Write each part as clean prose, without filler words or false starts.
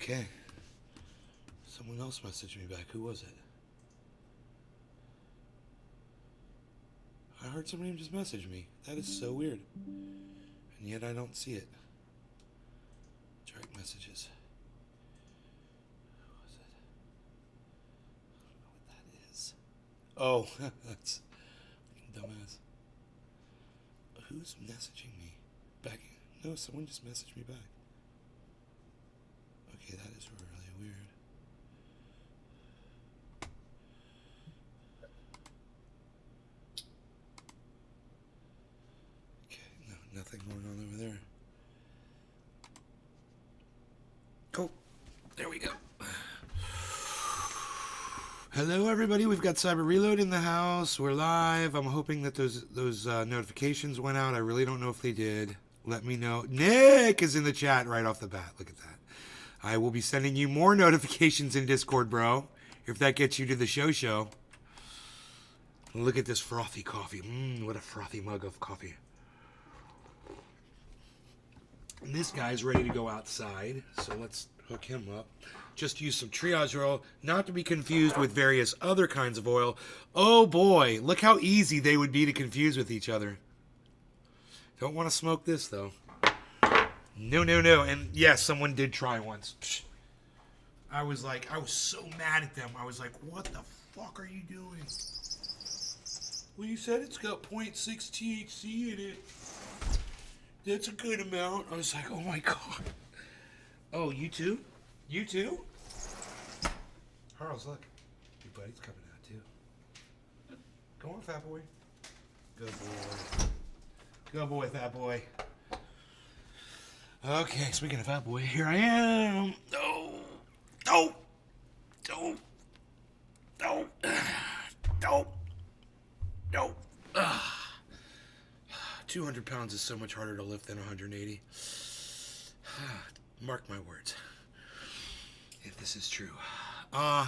Okay. Someone else messaged me back. Who was it? I heard somebody just message me. That is so weird. And yet I don't see it. Direct messages. Who was it? I don't know what that is. Oh, that's dumbass. Who's messaging me? Back? No, someone just messaged me back. Okay, that is really weird. Okay, no, nothing going on over there. Oh, there we go. Hello, everybody. We've got Cyber Reload in the house. We're live. I'm hoping that those notifications went out. I really don't know if they did. Let me know. Nick is in the chat right off the bat. Look at that. I will be sending you more notifications in Discord, bro, if that gets you to the show. Look at this frothy coffee. What a frothy mug of coffee. And this guy's ready to go outside, so let's hook him up. Just use some triage oil, not to be confused with various other kinds of oil. Oh boy, look how easy they would be to confuse with each other. Don't want to smoke this, though. No. And yes, someone did try once. Psh. I was so mad at them. I was like, what the fuck are you doing? Well, you said it's got 0.6 THC in it. That's a good amount. I was like, oh my God. Oh, you too? You too? Charles, look. Your buddy's coming out too. Go on, fat boy. Good boy. Good boy, fat boy. Okay, speaking of fat boy, here I am. No. 200 pounds is so much harder to lift than 180. Mark my words. If this is true.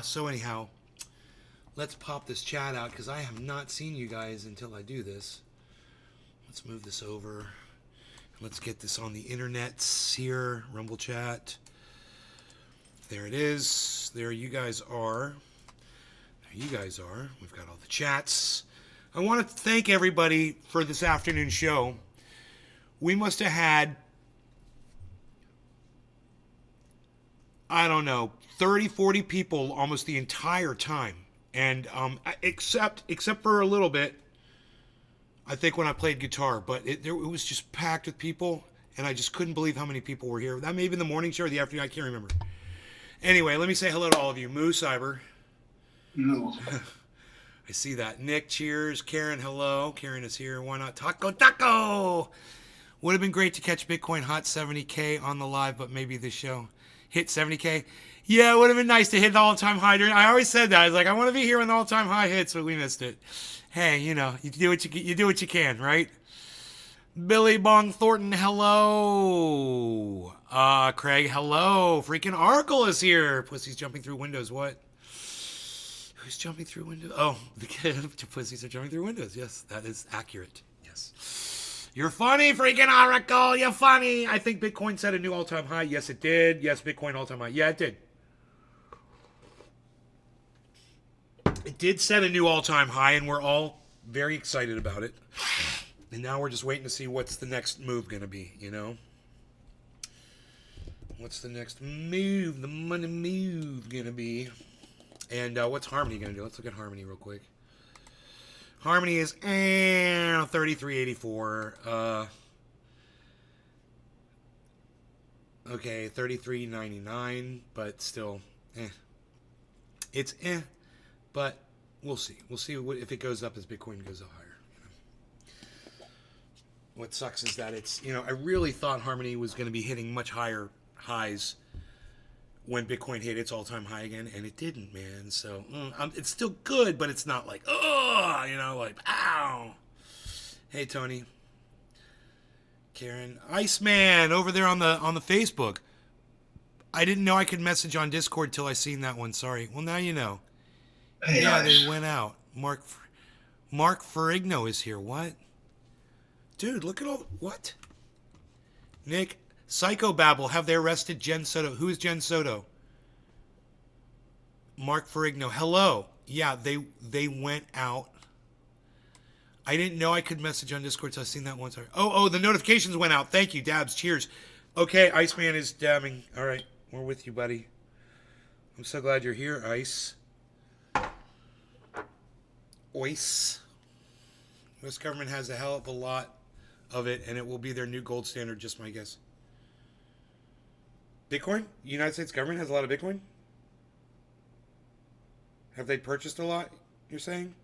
So anyhow, let's pop this chat out because I have not seen you guys until I do this. Let's move this over. Let's get this on the internets here. Rumble chat. There it is. There you guys are. We've got all the chats. I want to thank everybody for this afternoon show. We must have had, I don't know, 30, 40 people almost the entire time. And except for a little bit, I think when I played guitar, but it was just packed with people, and I just couldn't believe how many people were here. That may have been the morning show or the afternoon, I can't remember. Anyway, let me say hello to all of you. Moo Cyber. No. I see that. Nick, cheers. Karen, hello. Karen is here. Why not? Taco! Would have been great to catch Bitcoin hot 70K on the live, but maybe this show hit 70K. Yeah, it would have been nice to hit the all-time high. I always said that. I was like, I want to be here when the all-time high hits, but we missed it. Hey, you know, you do what you can, right? Billy Bong Thornton, hello. Craig, hello. Freaking Arkle is here. Pussies jumping through windows. What? Who's jumping through windows? Oh, the pussies are jumping through windows. Yes, that is accurate. Yes. You're funny, freaking Oracle. You're funny. I think Bitcoin set a new all-time high. Yes, it did. Yes, Bitcoin all-time high. Yeah, it did. It did set a new all-time high, and we're all very excited about it. And now we're just waiting to see what's the next move going to be, you know? What's the next move, the money move going to be? And what's Harmony going to do? Let's look at Harmony real quick. Harmony is 33.84. Okay, 33.99, but still, It's but we'll see. We'll see if it goes up as Bitcoin goes up higher. You know? What sucks is that it's, I really thought Harmony was going to be hitting much higher highs when Bitcoin hit its all-time high again, and it didn't, man. So it's still good, but it's not like, ow. Hey, Tony. Karen. Iceman over there on the Facebook. I didn't know I could message on Discord till I seen that one. Sorry. Well, now you know. Hey, yeah, nice. They went out. Mark Ferrigno is here. What? Dude, look at all... What? Nick, Psychobabble, have they arrested Jen Soto? Who is Jen Soto? Mark Ferrigno, hello. Yeah, they went out. I didn't know I could message on Discord, so I've seen that once. Oh, the notifications went out. Thank you, Dabs. Cheers. Okay, Iceman is dabbing. All right, we're with you, buddy. I'm so glad you're here, Ice. Oice. U.S. government has a hell of a lot of it, and it will be their new gold standard, just my guess. Bitcoin? United States government has a lot of Bitcoin? Have they purchased a lot, you're saying?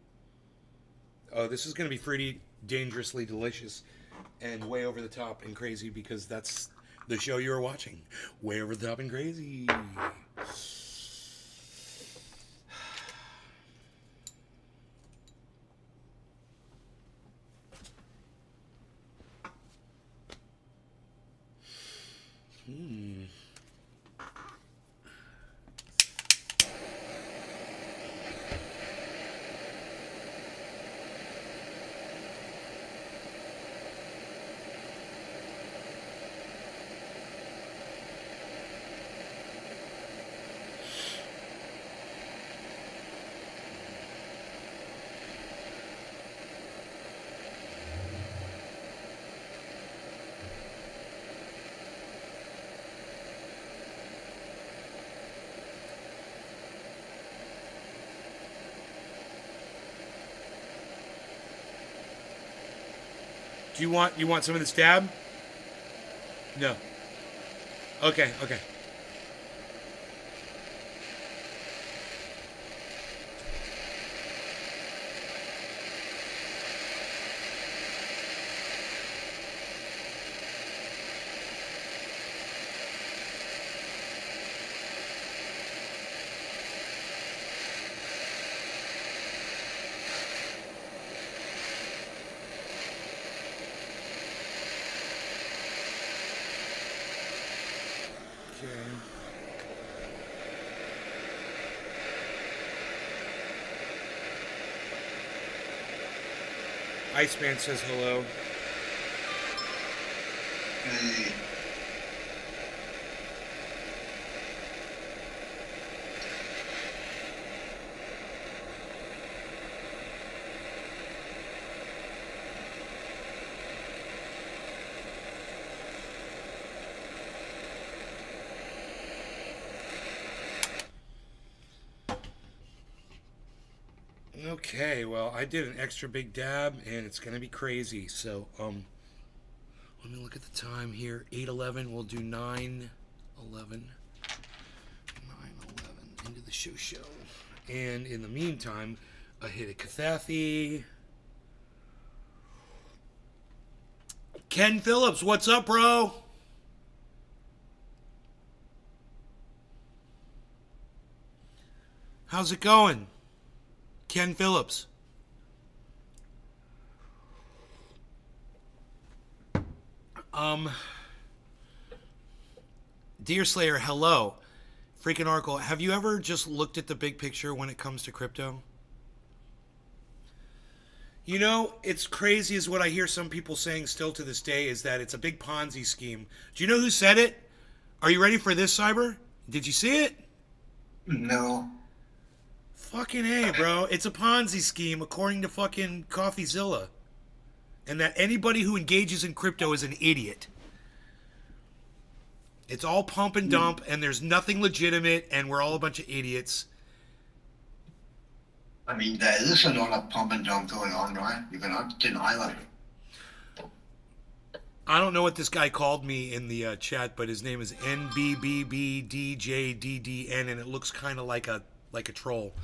Oh, this is going to be pretty dangerously delicious and way over the top and crazy because that's the show you're watching. Way over the top and crazy. Do you want some of this dab? No. Okay. Iceman says hello. Hey. Okay, well, I did an extra big dab, and it's gonna be crazy. So, let me look at the time here. 8:11. We'll do 9:11. 9:11 into the show. And in the meantime, a hit of Cathathy. Ken Phillips, what's up, bro? How's it going? Ken Phillips. Deer Slayer, hello. Freaking Oracle, have you ever just looked at the big picture when it comes to crypto? You know, it's crazy is what I hear some people saying still to this day is that it's a big Ponzi scheme. Do you know who said it? Are you ready for this, Cyber? Did you see it? No. Fucking A, bro. It's a Ponzi scheme according to fucking CoffeeZilla. And that anybody who engages in crypto is an idiot. It's all pump and dump, and there's nothing legitimate, and we're all a bunch of idiots. I mean, there is a lot of pump and dump going on, right? You cannot deny that. I don't know what this guy called me in the chat, but his name is NBBBDJDDN, and it looks kind of like a troll.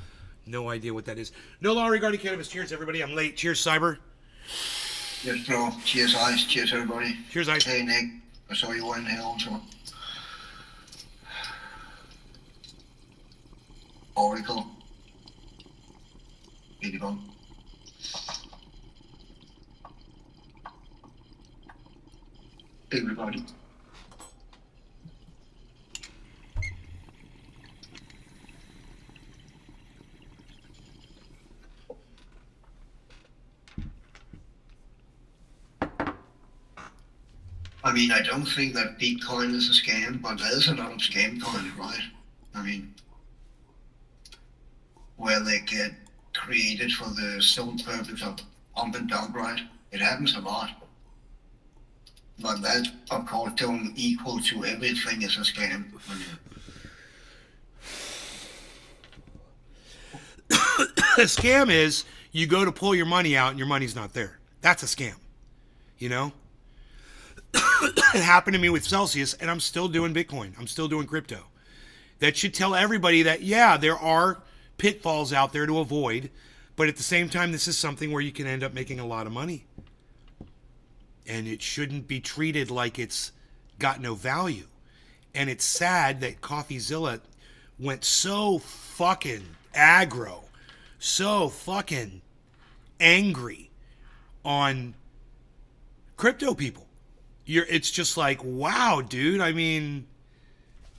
No idea what that is. No law regarding cannabis. Cheers, everybody. I'm late. Cheers, Cyber. Yes, bro. Cheers, Ice. Cheers, everybody. Cheers, Ice. Hey, Nick. I saw you in here also. Oracle. Beautiful. Everybody. I mean, I don't think that Bitcoin is a scam, but there's a lot of scam coins, right? I mean, where they get created for the sole purpose of pump and dump, right? It happens a lot. But that, of course, don't equal to everything is a scam. I mean, A scam is you go to pull your money out and your money's not there. That's a scam. You know? It happened to me with Celsius, and I'm still doing Bitcoin. I'm still doing crypto. That should tell everybody that, yeah, there are pitfalls out there to avoid, but at the same time, this is something where you can end up making a lot of money. And it shouldn't be treated like it's got no value. And it's sad that CoffeeZilla went so fucking aggro, so fucking angry on crypto people. It's just like, wow, dude. I mean,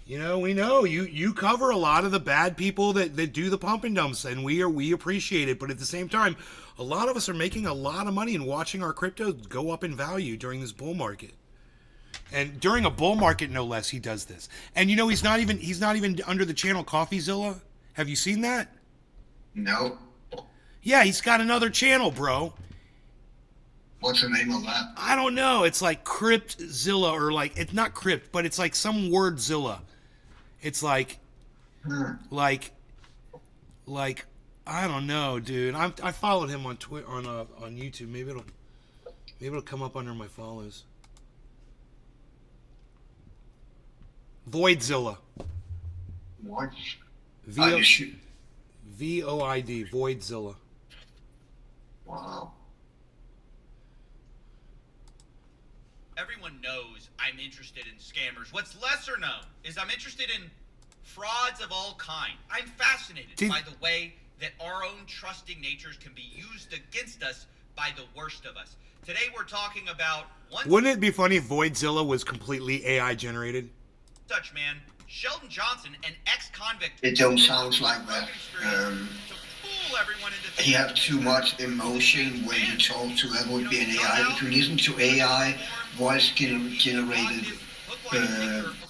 you know, we know you cover a lot of the bad people that do the pump and dumps, and we appreciate it. But at the same time, a lot of us are making a lot of money and watching our crypto go up in value during this bull market. And during a bull market, no less, he does this. And you know, he's not even under the channel CoffeeZilla. Have you seen that? no. Yeah, he's got another channel, bro. What's the name of that? I don't know. It's like Cryptzilla, or like, it's not Crypt, but it's like some word Zilla. It's like I don't know, dude. I followed him on Twitter, on YouTube. Maybe it'll come up under my follows. Voidzilla. What? VOID. Voidzilla. Wow. Everyone knows I'm interested in scammers. What's lesser known is I'm interested in frauds of all kind. I'm fascinated by the way that our own trusting natures can be used against us by the worst of us. Today we're talking about one. Wouldn't it be funny if Voidzilla was completely AI generated? Such man, Sheldon Johnson, an ex-convict. It don't sound like that. To fool everyone into He have too much emotion when you talk to that would be an AI. If you listen to AI voice generated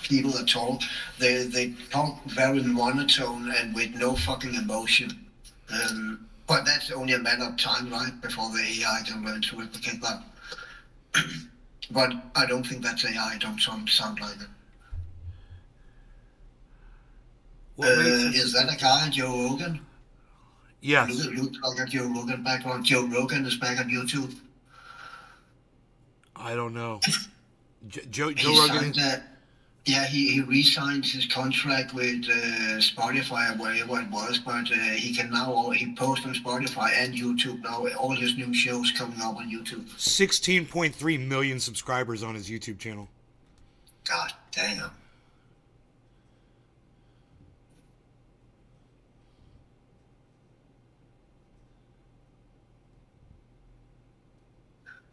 people that talk, they talk very monotone and with no fucking emotion. But that's only a matter of time, right, before the AI can learn to replicate that. But I don't think that's AI. It don't sound like it. Is that a guy, Joe Rogan? Yes. Look at Joe Rogan background. Joe Rogan is back on YouTube. I don't know. Joe He Rogan. signed yeah, he re-signed his contract with Spotify or wherever it was, but he can now he posts on Spotify and YouTube now. All his new shows coming up on YouTube. 16.3 million subscribers on his YouTube channel. God damn.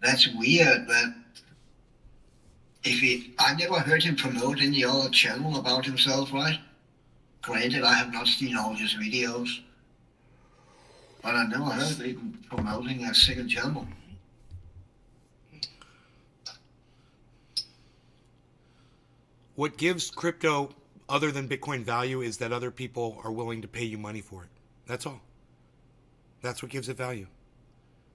That's weird, but I never heard him promote any other channel about himself, right? Granted, I have not seen all his videos, but I never heard him promoting a second channel. What gives crypto, other than Bitcoin, value is that other people are willing to pay you money for it. That's all. That's what gives it value.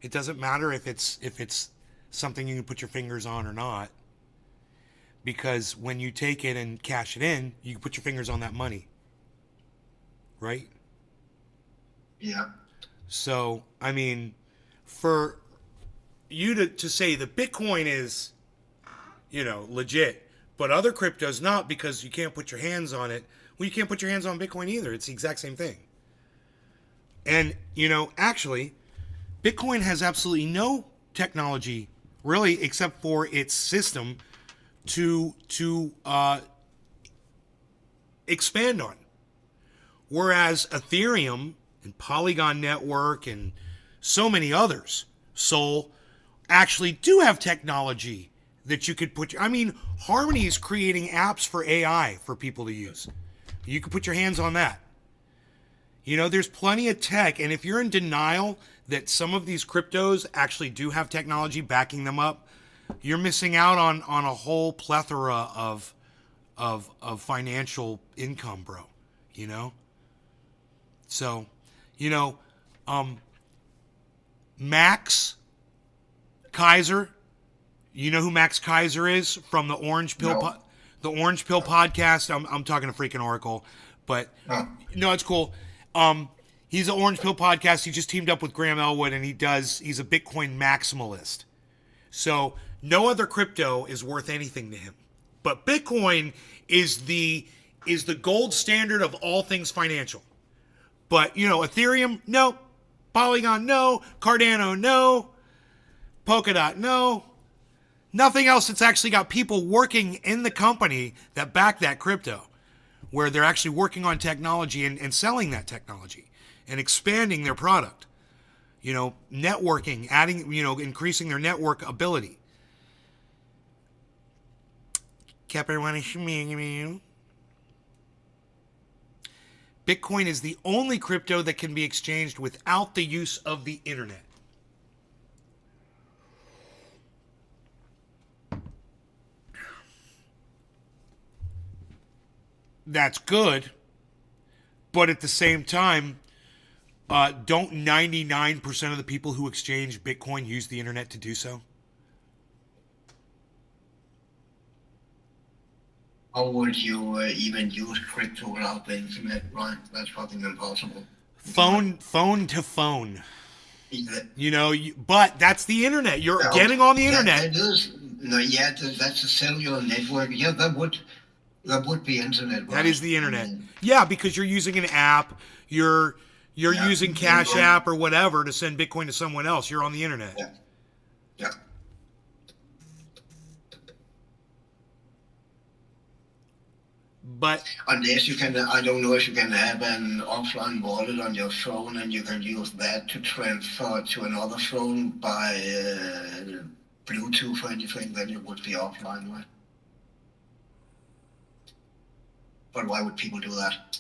It doesn't matter if it's something you can put your fingers on or not, because when you take it and cash it in, you can put your fingers on that money, right? Yeah. So, I mean, for you to say that Bitcoin is, legit, but other cryptos not because you can't put your hands on it. Well, you can't put your hands on Bitcoin either. It's the exact same thing. And, actually, Bitcoin has absolutely no technology, really, except for its system to expand on. Whereas Ethereum and Polygon Network and so many others, Sol, actually do have technology that you could put. Harmony is creating apps for AI for people to use. You could put your hands on that. There's plenty of tech, and if you're in denial that some of these cryptos actually do have technology backing them up, you're missing out on a whole plethora of financial income, bro. You know? So, you know, Max Kaiser, you know who Max Kaiser is from the Orange Pill No. the Orange Pill podcast? I'm talking to freaking Oracle, but no, it's cool. He's an Orange Pill podcast. He just teamed up with Graham Elwood, and he's a Bitcoin maximalist. So no other crypto is worth anything to him. But Bitcoin is the gold standard of all things financial. But, you know, Ethereum, no. Polygon, no. Cardano, no. Polkadot, no. Nothing else that's actually got people working in the company that back that crypto, where they're actually working on technology and selling that technology and expanding their product. You know, networking, adding, you know, increasing their network ability. Kept everyone schmeeing. Bitcoin is the only crypto that can be exchanged without the use of the internet. That's good, but at the same time, don't 99% of the people who exchange Bitcoin use the internet to do so? How would you even use crypto without the internet, right? That's fucking impossible. Phone to phone. Yeah. You know, but that's the internet. You're getting on the internet. That is, no, yeah, that's a cellular network. Yeah, that would be internet. Right? That is the internet. Yeah, because you're using an app. You're using Cash App or whatever to send Bitcoin to someone else. You're on the internet. Yeah. Yeah. But unless you can, I don't know if you can have an offline wallet on your phone and you can use that to transfer to another phone by Bluetooth or anything, then it would be offline, right? But why would people do that?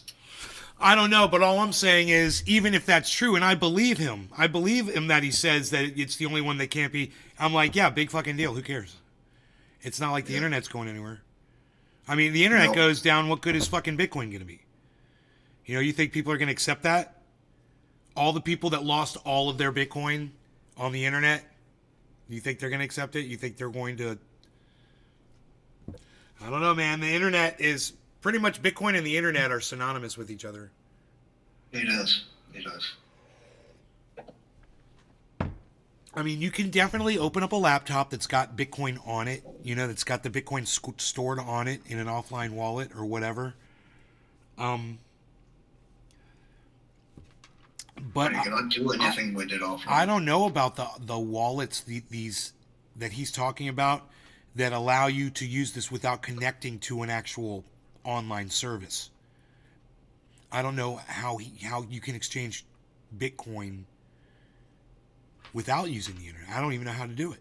I don't know, but all I'm saying is, even if that's true, and I believe him that he says that it's the only one that can't be, I'm like, yeah, big fucking deal, who cares? It's not like the internet's going anywhere. I mean, the internet goes down, what good is fucking Bitcoin going to be? You know, you think people are going to accept that? All the people that lost all of their Bitcoin on the internet, you think they're going to accept it? You think they're going to... I don't know, man. The internet is... Pretty much Bitcoin and the internet are synonymous with each other. It is. It is. I mean, you can definitely open up a laptop that's got Bitcoin on it, you know, that's got the Bitcoin stored on it in an offline wallet or whatever. But you cannot do anything with it offline. I don't know about the wallets these that he's talking about that allow you to use this without connecting to an actual online service. I don't know how you can exchange Bitcoin without using the internet. I don't even know how to do it.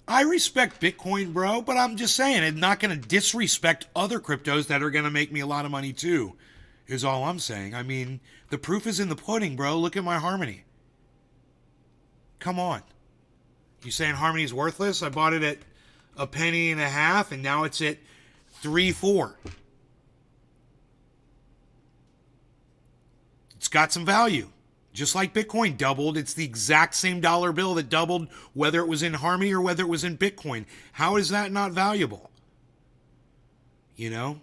I respect Bitcoin, bro, but I'm just saying, I'm not going to disrespect other cryptos that are going to make me a lot of money too, is all I'm saying. I mean, the proof is in the pudding, bro. Look at my Harmony. Come on. You saying Harmony's worthless? I bought it at $0.015 and now it's at $3.4. It's got some value. Just like Bitcoin doubled, it's the exact same dollar bill that doubled whether it was in Harmony or whether it was in Bitcoin. How is that not valuable? You know?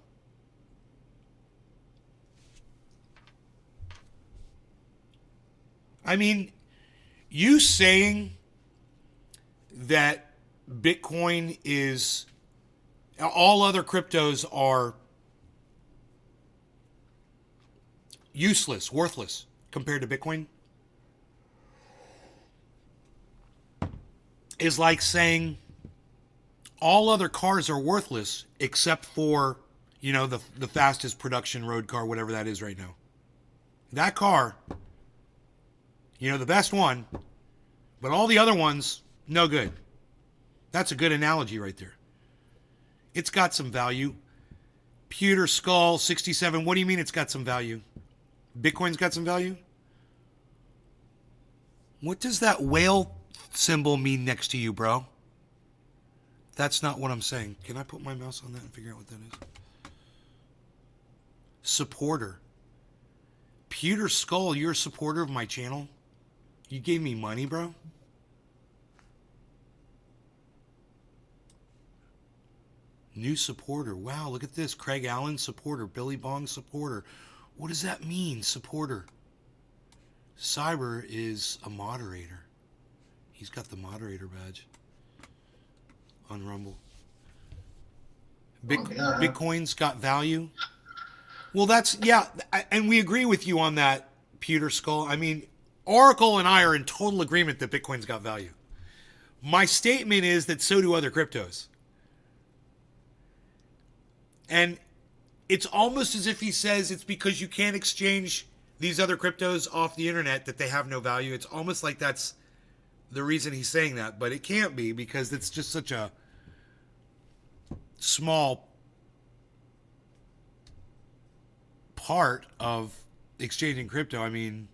I mean, you saying that Bitcoin is... all other cryptos are useless, worthless compared to Bitcoin is like saying all other cars are worthless except for, you know, the fastest production road car, whatever that is right now. That car, you know, the best one, but all the other ones, no good. That's a good analogy right there. It's got some value. Pewter Skull 67. What do you mean it's got some value? Bitcoin's got some value? What does that whale symbol mean next to you, bro? That's not what I'm saying. Can I put my mouse on that and figure out what that is? Supporter. Pewter Skull, you're a supporter of my channel? You gave me money, bro? New supporter. Wow, look at this. Craig Allen, supporter. Billy Bong, supporter. What does that mean, supporter? Cyber is a moderator. He's got the moderator badge on Rumble. Bitcoin's got value. Well, that's, yeah, and we agree with you on that, Pewter Skull. I mean, Oracle and I are in total agreement that Bitcoin's got value. My statement is that so do other cryptos. And it's almost as if he says it's because you can't exchange these other cryptos off the internet that they have no value. It's almost like that's the reason he's saying that, but it can't be because it's just such a small part of exchanging crypto. I mean,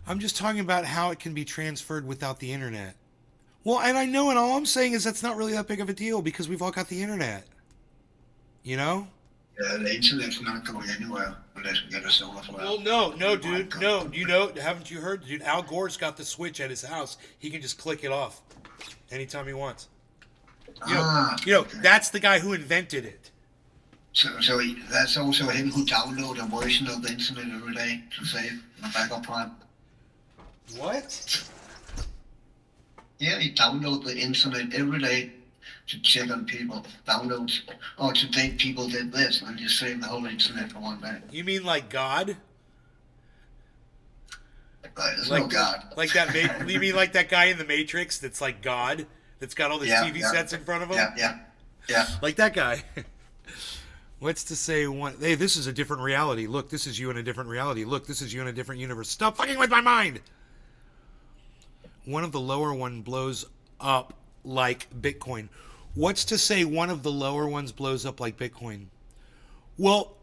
I'm just talking about how it can be transferred without the internet. Well, and I know, and all I'm saying is that's not really that big of a deal because we've all got the internet. You know? Yeah, the internet's not going anywhere unless we get a solar flare. Well, no, dude, no. You know, haven't you heard? Dude, Al Gore's got the switch at his house. He can just click it off anytime he wants. You know, okay. That's the guy who invented it. So that's also him who downloads a version of the internet every day to save a backup plan. What? Yeah, he downloads the internet every day to check on people. Downloads. Oh, today people did this, and you save the whole internet for one day. You mean like God? There's Like no God. Like that? You mean like that guy in the Matrix that's like God? That's got all the TV sets in front of him? Yeah. Like that guy. What's to say one? Hey, this is a different reality. Look, this is you in a different reality. Look, this is you in a different universe. Stop fucking with my mind. One of the lower one blows up like Bitcoin. What's to say one of the lower ones blows up like Bitcoin? Well,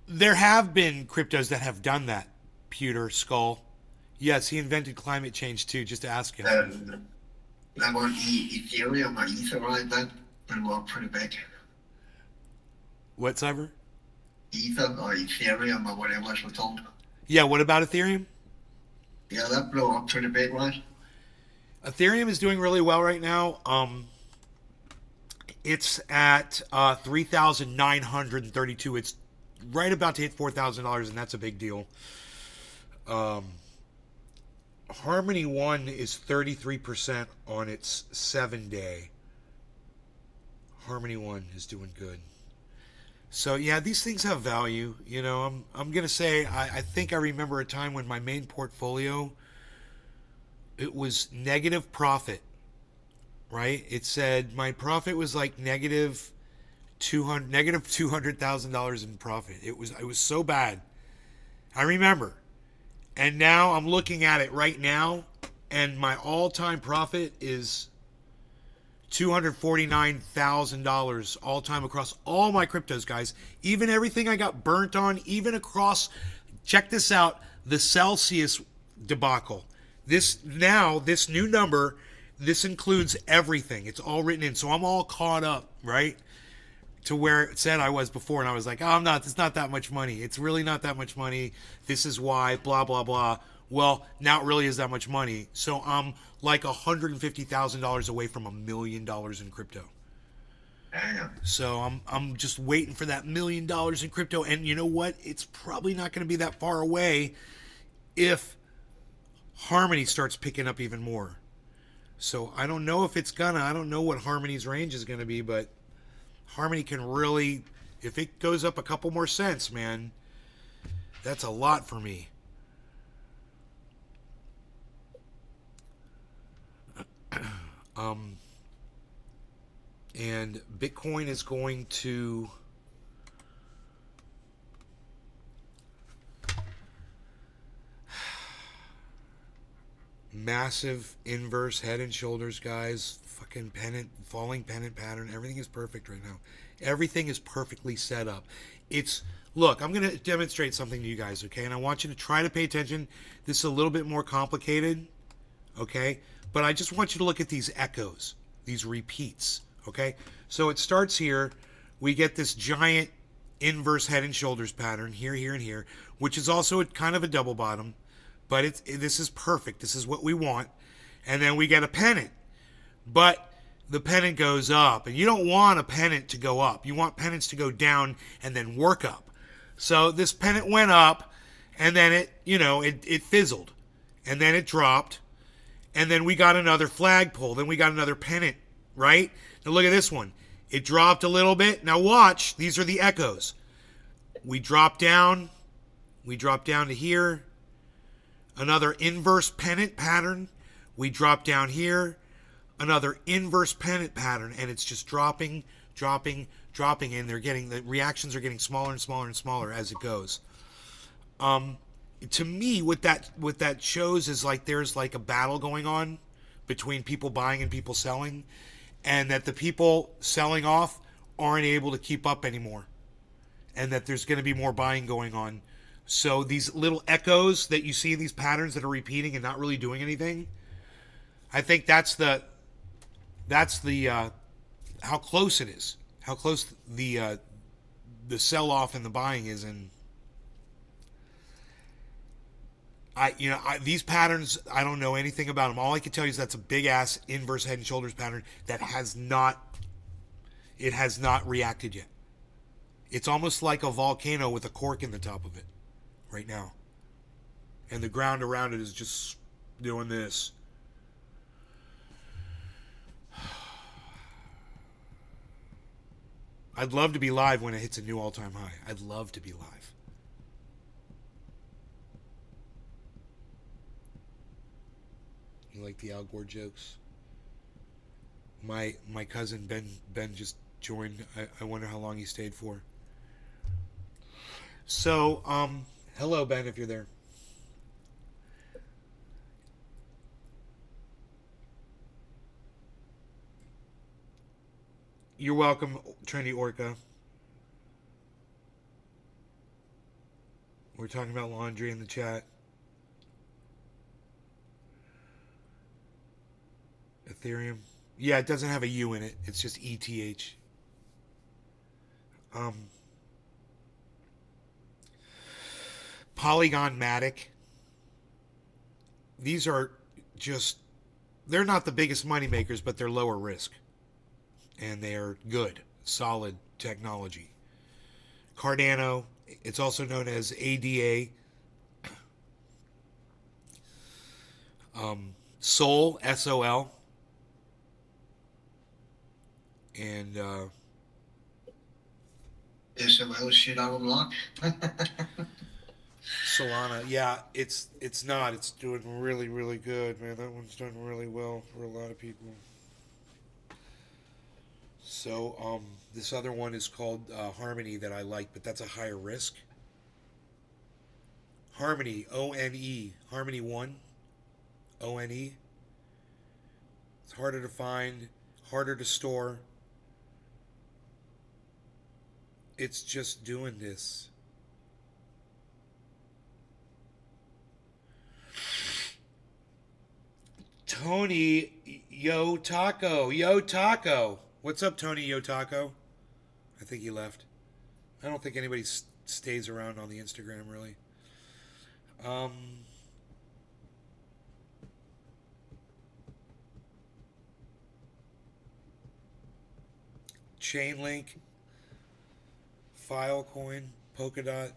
there have been cryptos that have done that. Pewter Skull. Yes, he invented climate change too. Just ask him. That one Ethereum or Ether, right? That blew up pretty big. What, Cyber? Ether or Ethereum or whatever it's called. Yeah, what about Ethereum? Yeah, that blew up pretty big, right? Ethereum is doing really well right now. It's at 3,932. It's right about to hit $4,000, and that's a big deal. Harmony One is 33% on its 7-day. Harmony One is doing good. So yeah, these things have value. You know, I'm gonna say I think I remember a time when my main portfolio, it was negative profit, right? It said my profit was like negative $200,000 in profit. It was so bad. I remember. And now I'm looking at it right now, and my all-time profit is $249,000 all-time across all my cryptos, guys. Even everything I got burnt on, even across, check this out, the Celsius debacle. This new number, this includes everything. It's all written in. So I'm all caught up, right? To where it said I was before, and I was like, oh, it's not that much money. It's really not that much money. This is why, blah, blah, blah. Well, now it really is that much money. So I'm like $150,000 away from $1 million in crypto. Damn. So I'm just waiting for that $1 million in crypto. And you know what? It's probably not going to be that far away if Harmony starts picking up even more. So I don't know if it's gonna. I don't know what Harmony's range is going to be, but Harmony can really, if it goes up a couple more cents, man, that's a lot for me. And Bitcoin is going to Massive inverse Head and Shoulders, guys. Fucking pennant, falling pennant pattern. Everything is perfect right now. Everything is perfectly set up. Look, I'm going to demonstrate something to you guys, okay? And I want you to try to pay attention. This is a little bit more complicated, okay? But I just want you to look at these echoes, these repeats, okay? So it starts here. We get this giant inverse Head and Shoulders pattern here, here, and here, which is also kind of a double bottom. But this is perfect. This is what we want. And then we get a pennant. But the pennant goes up. And you don't want a pennant to go up. You want pennants to go down and then work up. So this pennant went up. And then it fizzled. And then it dropped. And then we got another flagpole. Then we got another pennant. Right? Now look at this one. It dropped a little bit. Now watch. These are the echoes. We drop down. We drop down to here. Another inverse pennant pattern. We drop down here. Another inverse pennant pattern, and it's just dropping, dropping, dropping, and the reactions are getting smaller and smaller and smaller as it goes. To me, what that shows is like there's like a battle going on between people buying and people selling, and that the people selling off aren't able to keep up anymore, and that there's going to be more buying going on. So these little echoes that you see, these patterns that are repeating and not really doing anything, I think that's the how close it is, how close the sell off and the buying is. And these patterns, I don't know anything about them. All I can tell you is that's a big ass inverse Head and Shoulders pattern that has not reacted yet. It's almost like a volcano with a cork in the top of it right now. And the ground around it is just doing this. I'd love to be live when it hits a new all-time high. I'd love to be live. You like the Al Gore jokes? My cousin Ben just joined. I wonder how long he stayed for. So, hello, Ben, if you're there. You're welcome, Trendy Orca. We're talking about laundry in the chat. Ethereum. Yeah, it doesn't have a U in it. It's just ETH. Polygon Matic. These are just, they're not the biggest money makers, but they're lower risk. And they're good, solid technology. Cardano, it's also known as ADA. Sol, SOL. And SOL shit out of luck. Solana, yeah, it's not. It's doing really, really good, man. That one's doing really well for a lot of people. So, this other one is called Harmony that I like, but that's a higher risk. Harmony, O-N-E, Harmony 1, O-N-E. It's harder to find, harder to store. It's just doing this. Tony Yo Taco. What's up, Tony Yo Taco? I think he left. I don't think anybody stays around on the Instagram, really. Chainlink, Filecoin, Polkadot.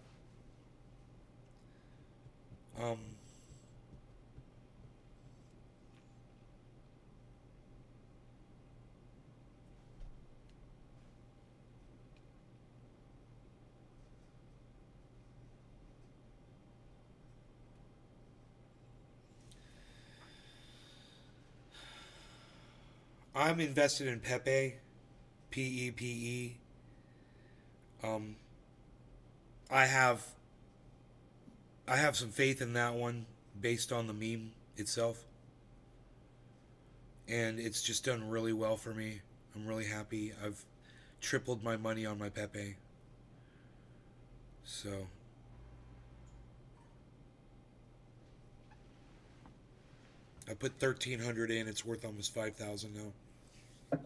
I'm invested in Pepe, P-E-P-E. I have some faith in that one based on the meme itself. and it's just done really well for me. I'm really happy. I've tripled my money on my Pepe. So I put 1,300 in. It's worth almost 5,000 now.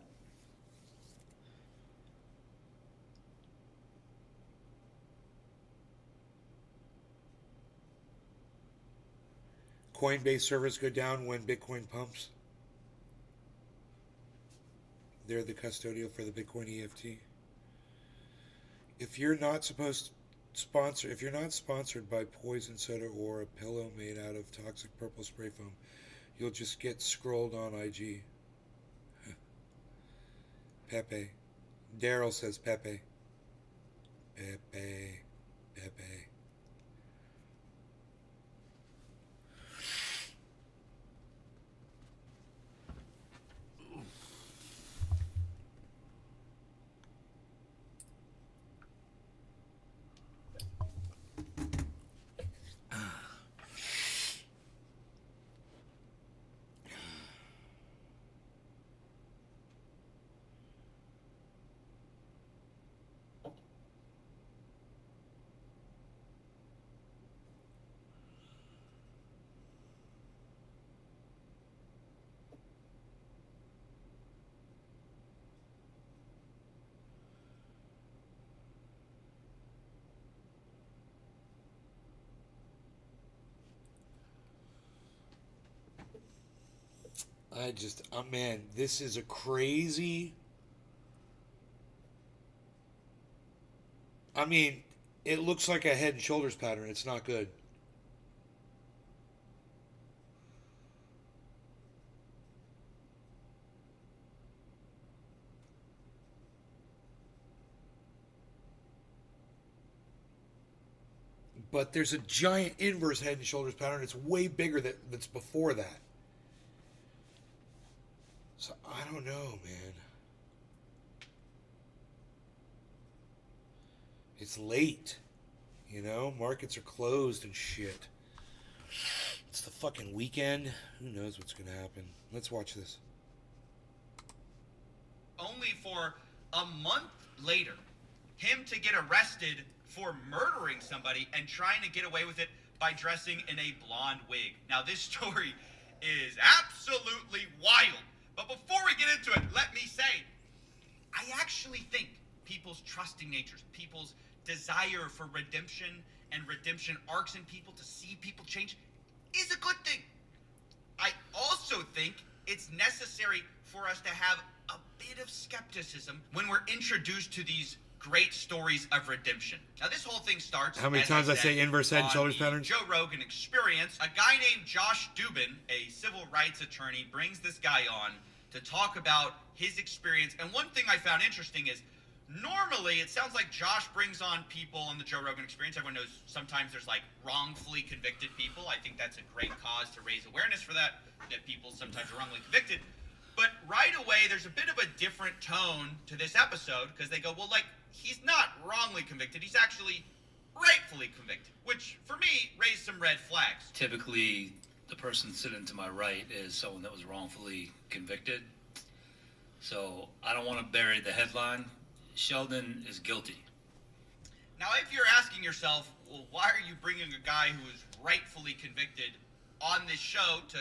Coinbase servers go down when Bitcoin pumps. They're the custodial for the Bitcoin EFT. If you're not sponsored by poison soda or a pillow made out of toxic purple spray foam, you'll just get scrolled on IG. Pepe. Daryl says Pepe. Pepe. Pepe. Man, this is a crazy. I mean, it looks like a head and shoulders pattern. It's not good. But there's a giant inverse head and shoulders pattern. It's way bigger that's before that. So I don't know, man. It's late. You know, markets are closed and shit. It's the fucking weekend. Who knows what's going to happen? Let's watch this. Only for a month later, him to get arrested for murdering somebody and trying to get away with it by dressing in a blonde wig. Now, this story is absolutely wild. But before we get into it, let me say, I actually think people's trusting natures, people's desire for redemption and redemption arcs in people to see people change is a good thing. I also think it's necessary for us to have a bit of skepticism when we're introduced to these great stories of redemption. Now, this whole thing starts... How many times I say inverse head and shoulders pattern? Joe Rogan Experience. A guy named Josh Dubin, a civil rights attorney, brings this guy on to talk about his experience. And one thing I found interesting is, normally it sounds like Josh brings on people on the Joe Rogan Experience. Everyone knows sometimes there's like wrongfully convicted people. I think that's a great cause to raise awareness for that people sometimes are wrongly convicted. But right away, there's a bit of a different tone to this episode because they go, well, like, he's not wrongly convicted. He's actually rightfully convicted, which for me raised some red flags. Typically, the person sitting to my right is someone that was wrongfully convicted. So I don't want to bury the headline. Sheldon is guilty. Now, if you're asking yourself, well, why are you bringing a guy who is rightfully convicted on this show to,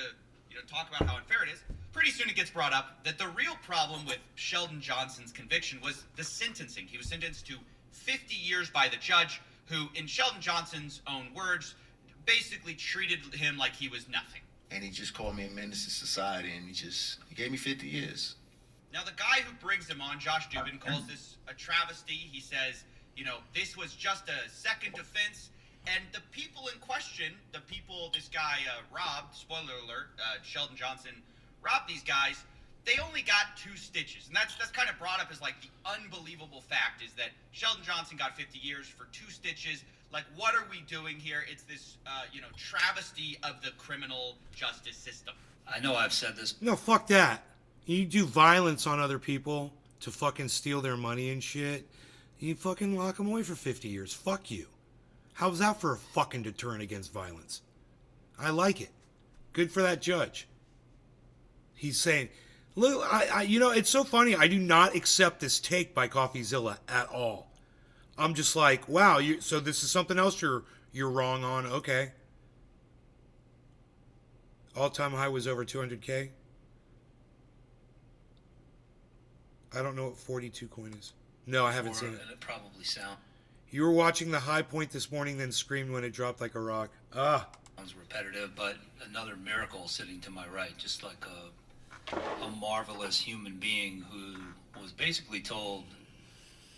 talk about how unfair it is? Pretty soon it gets brought up that the real problem with Sheldon Johnson's conviction was the sentencing. He was sentenced to 50 years by the judge who, in Sheldon Johnson's own words, basically treated him like he was nothing. And he just called me a menace to society, and he gave me 50 years. Now, the guy who brings him on, Josh Dubin, calls this a travesty. He says, this was just a second offense. And the people in question, the people this guy robbed, spoiler alert, Sheldon Johnson robbed these guys, they only got 2 stitches. And that's kind of brought up as like the unbelievable fact is that Sheldon Johnson got 50 years for 2 stitches. Like, what are we doing here? It's this, travesty of the criminal justice system. I know I've said this. No, fuck that. You do violence on other people to fucking steal their money and shit. You fucking lock them away for 50 years. Fuck you. How's that for a fucking deterrent against violence? I like it. Good for that judge. He's saying, Look, you know, it's so funny. I do not accept this take by CoffeeZilla at all. I'm just like, wow. So this is something else you're wrong on. Okay. All-time high was over 200K. I don't know what 42 coin is. No, I haven't seen it. And it probably sounds You were watching the high point this morning, then screamed when it dropped like a rock. Ah. repetitive, but another miracle sitting to my right, just like a marvelous human being who was basically told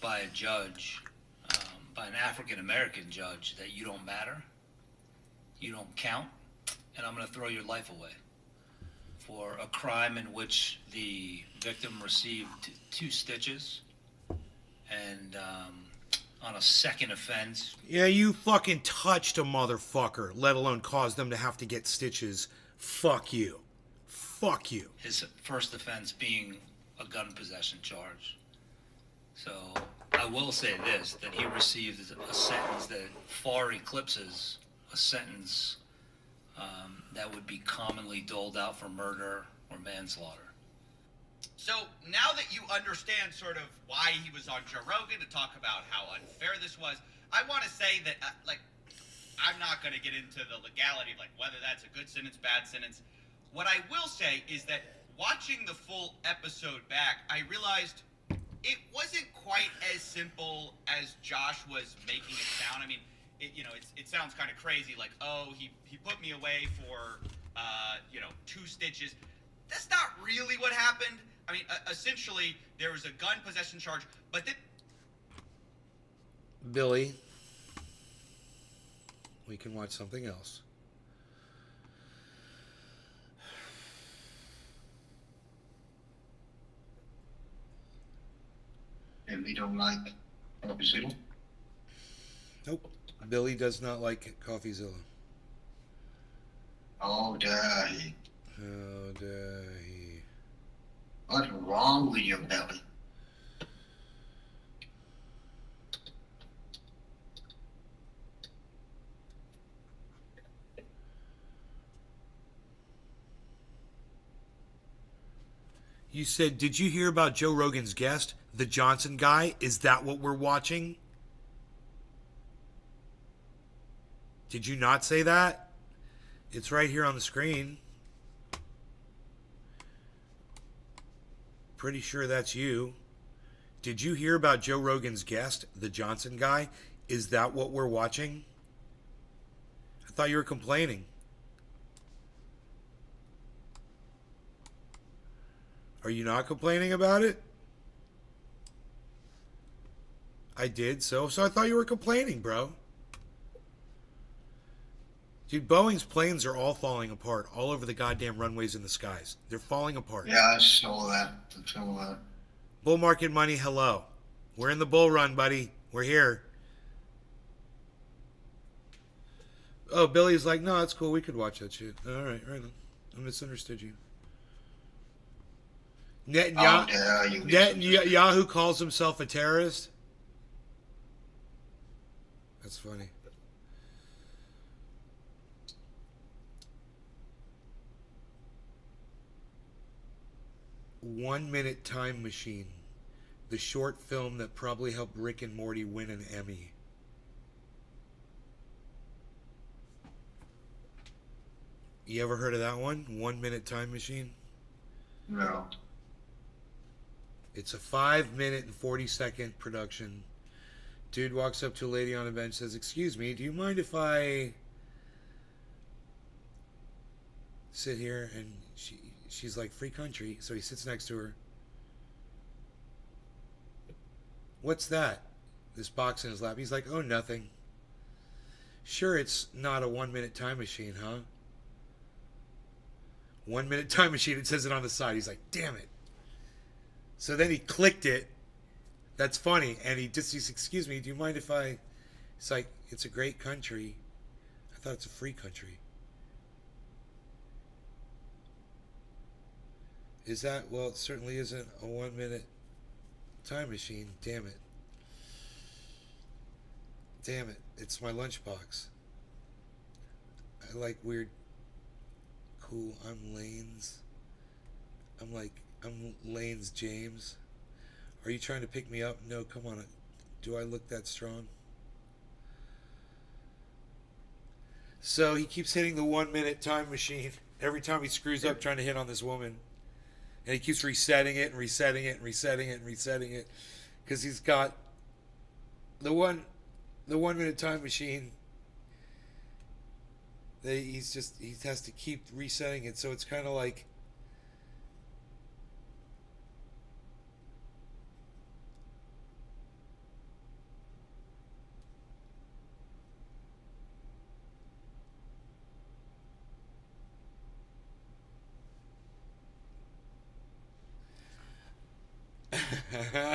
by a judge, by an African American judge, that you don't matter, you don't count, and I'm going to throw your life away for a crime in which the victim received 2 stitches, and on a second offense. Yeah, you fucking touched a motherfucker, let alone caused them to have to get stitches. Fuck you. Fuck you. His first offense being a gun possession charge. So I will say this, that he received a sentence that far eclipses a sentence that would be commonly doled out for murder or manslaughter. So now that you understand sort of why he was on Joe Rogan to talk about how unfair this was, I want to say that, I'm not going to get into the legality of, whether that's a good sentence, bad sentence. What I will say is that watching the full episode back, I realized it wasn't quite as simple as Josh was making it sound. I mean, it sounds kind of crazy, he put me away for, 2 stitches. That's not really what happened. I mean, essentially, there was a gun possession charge, but then... Billy, we can watch something else. And we don't like CoffeeZilla. Nope. Billy does not like CoffeeZilla. Oh, dare he. How dare he. What's wrong with your belly? You said, did you hear about Joe Rogan's guest, the Johnson guy? Is that what we're watching? Did you not say that? It's right here on the screen. Pretty sure that's you. Did you hear about Joe Rogan's guest, the Johnson guy? Is that what we're watching? I thought you were complaining. Are you not complaining about it? I did, so I thought you were complaining, bro. Dude, Boeing's planes are all falling apart all over the goddamn runways in the skies. They're falling apart. Yeah, I saw that. Bull market money, hello. We're in the bull run, buddy. We're here. Oh, Billy's like, no, that's cool. We could watch that shit. All right, right on. I misunderstood you. Netanyahu calls himself a terrorist. That's funny. One Minute Time Machine, the short film that probably helped Rick and Morty win an Emmy. You ever heard of that one? 1 Minute Time Machine? No. It's a 5-minute and 40-second production. Dude walks up to a lady on a bench, says, "Excuse me, do you mind if I sit here?" And she's like, "Free country." So he sits next to her. "What's that?" This box in his lap. He's like, "Oh, nothing." "Sure, it's not a 1 minute time machine, huh?" 1 minute time machine. It says it on the side. He's like, "Damn it." So then he clicked it. That's funny. And he's, "Excuse me, do you mind if I..." It's like, "It's a great country. I thought it's a free country." Is that? Well, it certainly isn't a 1 minute time machine. Damn it. Damn it. It's my lunchbox. I like weird, cool, I'm lanes. I'm like I'm Lane's James. Are you trying to pick me up? No, come on. Do I look that strong? So he keeps hitting the 1 minute time machine every time he screws up trying to hit on this woman. And he keeps resetting it and resetting it and resetting it and resetting it. Because he's got the 1 minute time machine. He has to keep resetting it. So it's kind of like,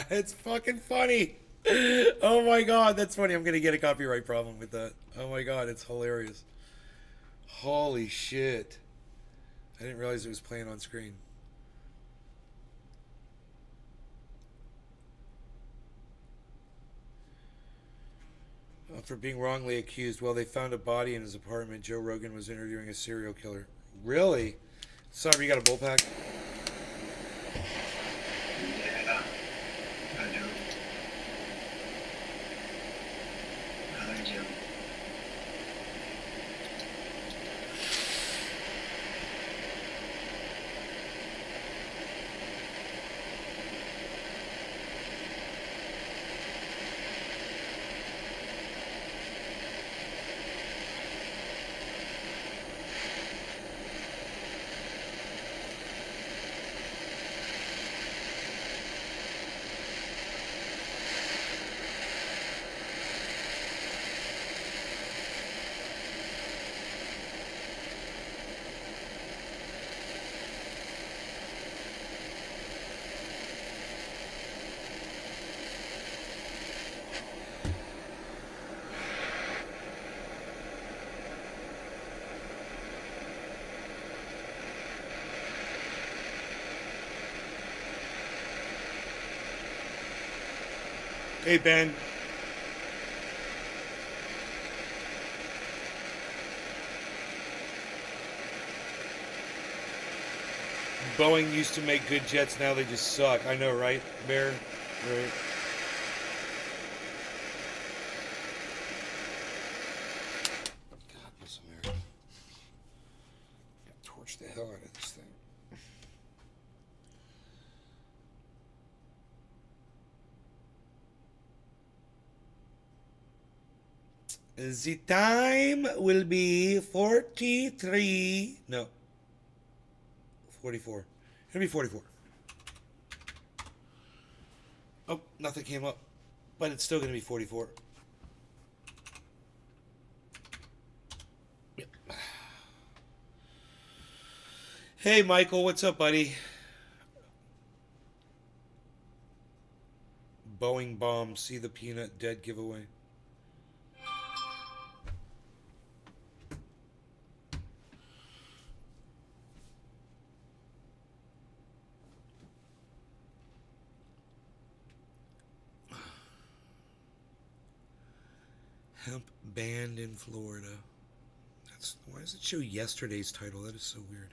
it's fucking funny. Oh my god, that's funny. I'm gonna get a copyright problem with that. Oh my god, it's hilarious. Holy shit. I didn't realize it was playing on screen. For being wrongly accused. Well, they found a body in his apartment. Joe Rogan was interviewing a serial killer. Really? Sorry, you got a bullpack? Yeah, I do. I do. Hey, Ben. Boeing used to make good jets, now they just suck. I know, right, Bear? Right. God bless America. Torch the hell out of this thing. The time will be 43. No. 44. It'll be 44. Oh, nothing came up. But it's still going to be 44. Yep. Hey, Michael. What's up, buddy? Boeing bomb. See the peanut dead giveaway. Hemp banned in Florida. Why does it show yesterday's title? That is so weird.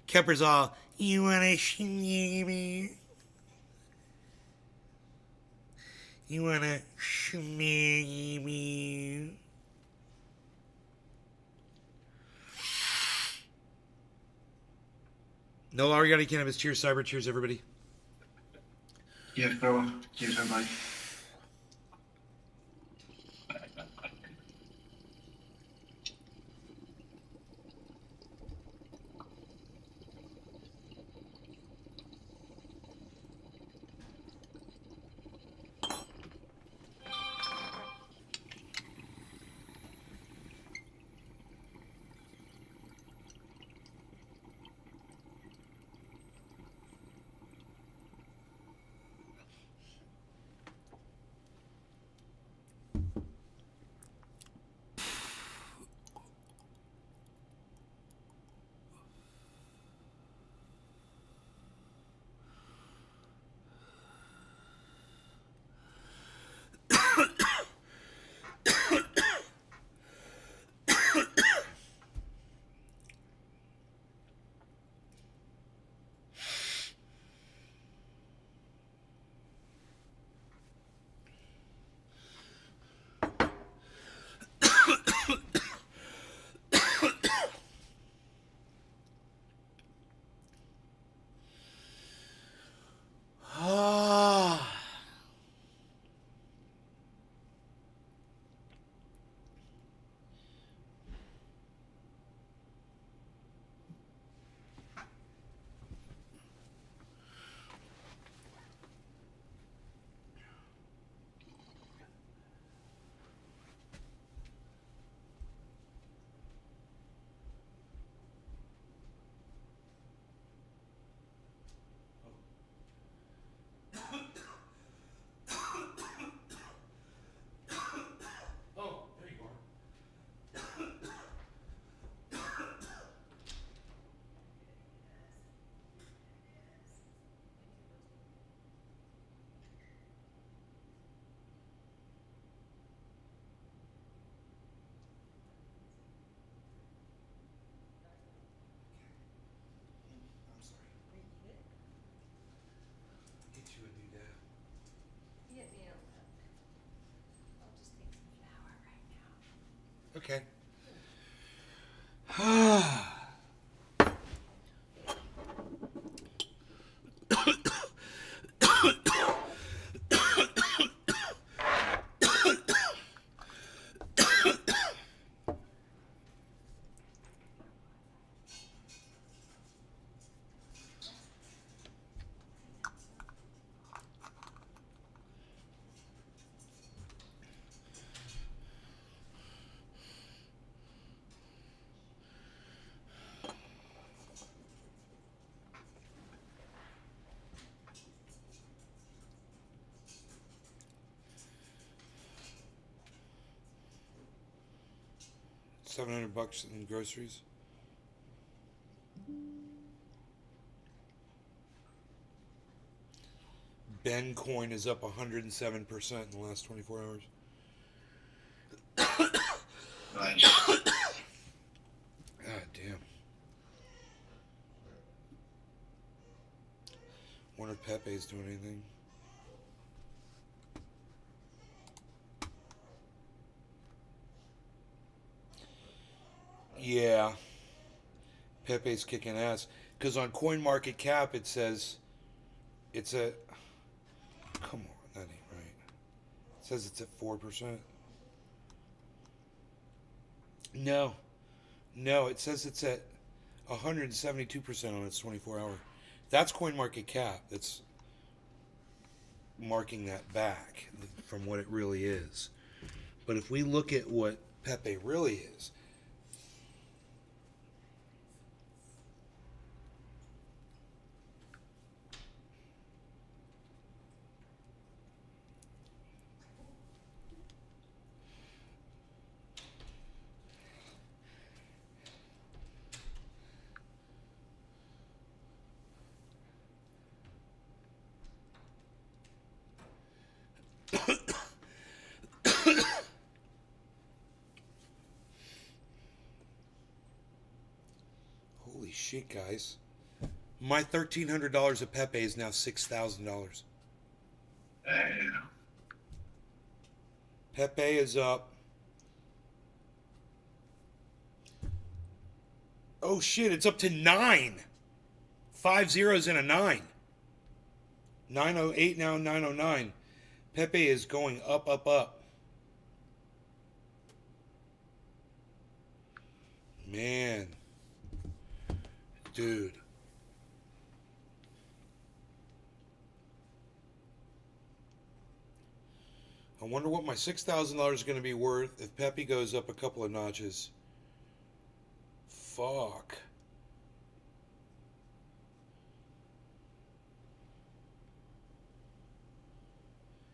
Kemper's all, you wanna shimmy me? You wanna shimmy me? No Ariani Cannabis. Cheers, Cyber. Cheers, everybody. Cheers, bro. Cheers, everybody. Okay. $700 in groceries. Ben coin is up 107% in the last 24 hours. Nice. God damn. Wonder if Pepe's doing anything. Yeah. Pepe's kicking ass. Because on CoinMarketCap it says it's at... Come on, that ain't right. It says it's at 4%. No. No, it says it's at 172% on its 24-hour. That's CoinMarketCap. That's marking that back from what it really is. But if we look at what Pepe really is... Holy shit, guys. My $1,300 of Pepe is now $6,000. Pepe is up. Oh shit, it's up to 9. 5 zeros and a 9. 908 now, 909. Pepe is going up, up, up. Man. Dude. I wonder what my $6,000 is going to be worth if Pepe goes up a couple of notches. Fuck.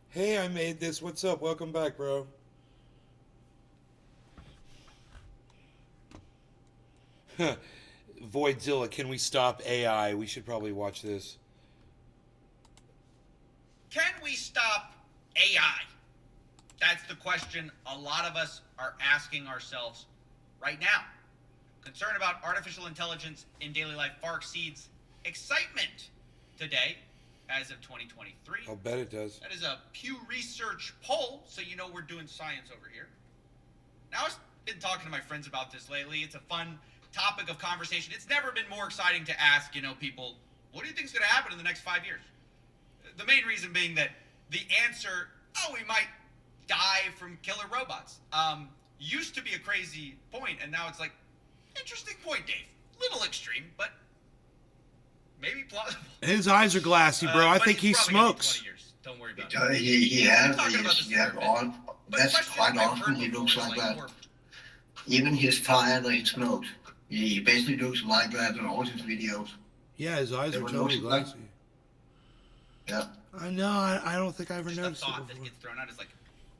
Hey, I made this. What's up? Welcome back, bro. Voidzilla, can we stop AI? We should probably watch this. Can we stop AI? That's the question a lot of us are asking ourselves right now. Concern about artificial intelligence in daily life far exceeds excitement today as of 2023. I'll bet it does. That is a Pew Research poll, so you know we're doing science over here. Now, I've been talking to my friends about this lately. It's a fun topic of conversation. It's never been more exciting to ask, people, what do you think is going to happen in the next 5 years? The main reason being that the answer, we might die from killer robots, used to be a crazy point, and now it's like, interesting point, Dave. Little extreme, but maybe plausible. His eyes are glassy, bro. I think he smokes. Don't worry about it. He has all. That's quite often he looks like that. Even his tie that he smokes, he basically looks like that in all his videos. Yeah, his eyes are totally glassy. Yeah. I know. I don't think I ever Just noticed the it thought before. that gets thrown out is like,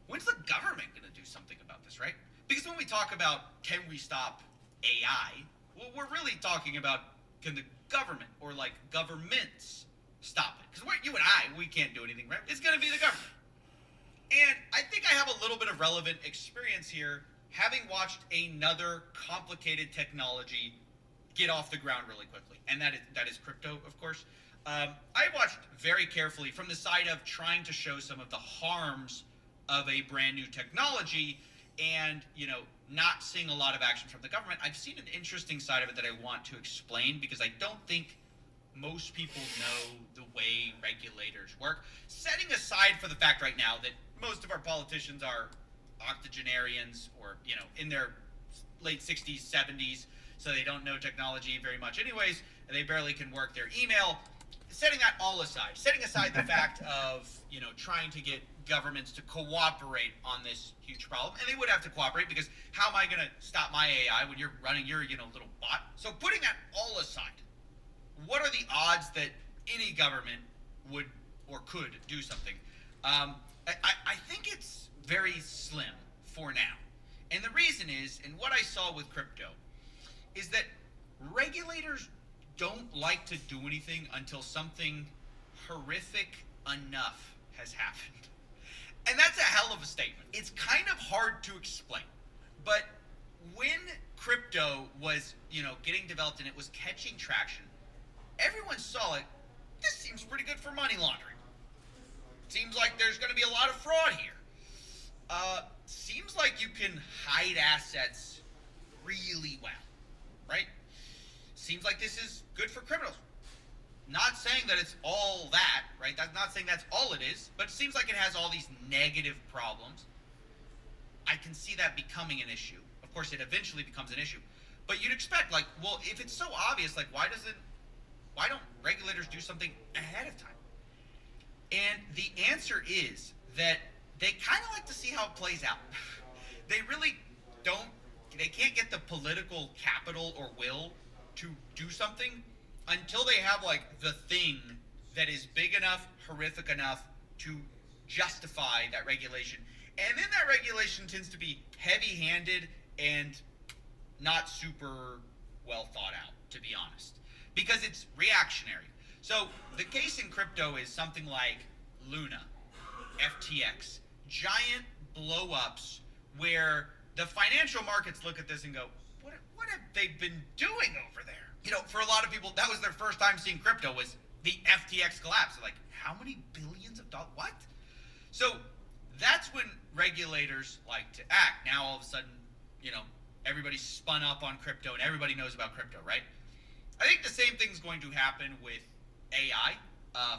when's the government going to do something about this, right? Because when we talk about can we stop AI, well, we're really talking about can the government or like governments stop it? Because you and I, we can't do anything, right? It's going to be the government. And I think I have a little bit of relevant experience here, having watched another complicated technology get off the ground really quickly, and that is crypto, of course. I watched very carefully from the side of trying to show some of the harms of a brand new technology, and, not seeing a lot of action from the government, I've seen an interesting side of it that I want to explain, because I don't think most people know the way regulators work. Setting aside for the fact right now that most of our politicians are octogenarians, or, in their late 60s, 70s, so they don't know technology very much anyways, and they barely can work their email. Setting that all aside, setting aside the fact of, trying to get governments to cooperate on this huge problem, and they would have to cooperate, because how am I going to stop my AI when you're running your, little bot? So putting that all aside, what are the odds that any government would or could do something? I think it's very slim for now. And the reason is, and what I saw with crypto, is that regulators don't like to do anything until something horrific enough has happened. And that's a hell of a statement. It's kind of hard to explain. But when crypto was, getting developed and it was catching traction, everyone saw it. This seems pretty good for money laundering. Seems like there's going to be a lot of fraud here. Seems like you can hide assets really well, right? Seems like this is good for criminals. Not saying that it's all that, right? That's not saying that's all it is, but it seems like it has all these negative problems. I can see that becoming an issue. Of course, it eventually becomes an issue. But you'd expect, well, if it's so obvious, why don't regulators do something ahead of time? And the answer is that they kind of like to see how it plays out. They really they can't get the political capital or will to do something until they have the thing that is big enough, horrific enough to justify that regulation. And then that regulation tends to be heavy-handed and not super well thought out, to be honest, because it's reactionary. So the case in crypto is something like Luna, FTX, giant blow-ups where the financial markets look at this and go, what have they been doing over there? For a lot of people, that was their first time seeing crypto, was the FTX collapse. They're like, how many billions of dollars? What? So that's when regulators like to act. Now all of a sudden, everybody's spun up on crypto and everybody knows about crypto, right? I think the same thing's going to happen with AI,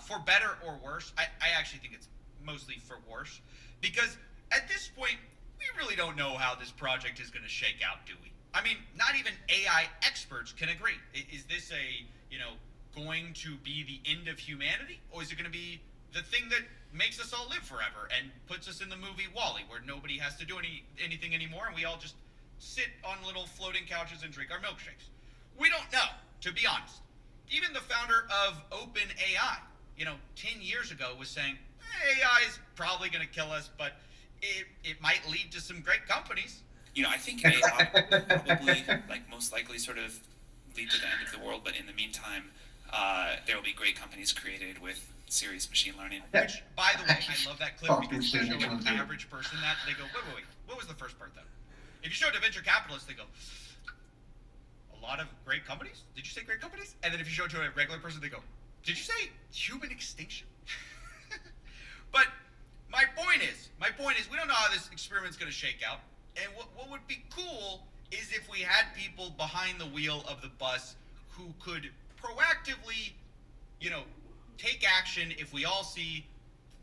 for better or worse. I actually think it's mostly for worse, because at this point, we really don't know how this project is going to shake out, do we? I mean, not even AI experts can agree. Is this going to be the end of humanity, or is it going to be the thing that makes us all live forever and puts us in the movie WALL-E, where nobody has to do anything anymore and we all just sit on little floating couches and drink our milkshakes? We don't know, to be honest. Even the founder of OpenAI, 10 years ago was saying, AI is probably going to kill us, but it might lead to some great companies. I think AI will probably, most likely sort of lead to the end of the world, but in the meantime, there will be great companies created with serious machine learning. Which, by the way, I love that clip, because if you show an average person that, they go, wait, what was the first part, though? If you show it to venture capitalists, they go, a lot of great companies? Did you say great companies? And then if you show it to a regular person, they go, did you say human extinction? But my point is, we don't know how this experiment's going to shake out. And what would be cool is if we had people behind the wheel of the bus who could proactively, take action if we all see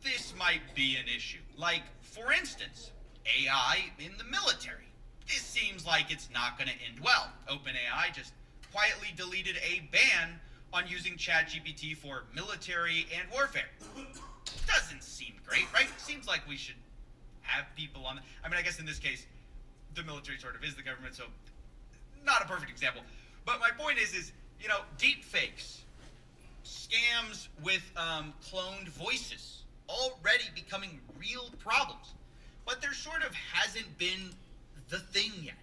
this might be an issue. Like, for instance, AI in the military. This seems like it's not going to end well. OpenAI just quietly deleted a ban on using ChatGPT for military and warfare. Doesn't seem great, right? Seems like we should have people on. I guess in this case, the military sort of is the government, so not a perfect example. But my point is deep fakes, scams with cloned voices, already becoming real problems. But there sort of hasn't been the thing yet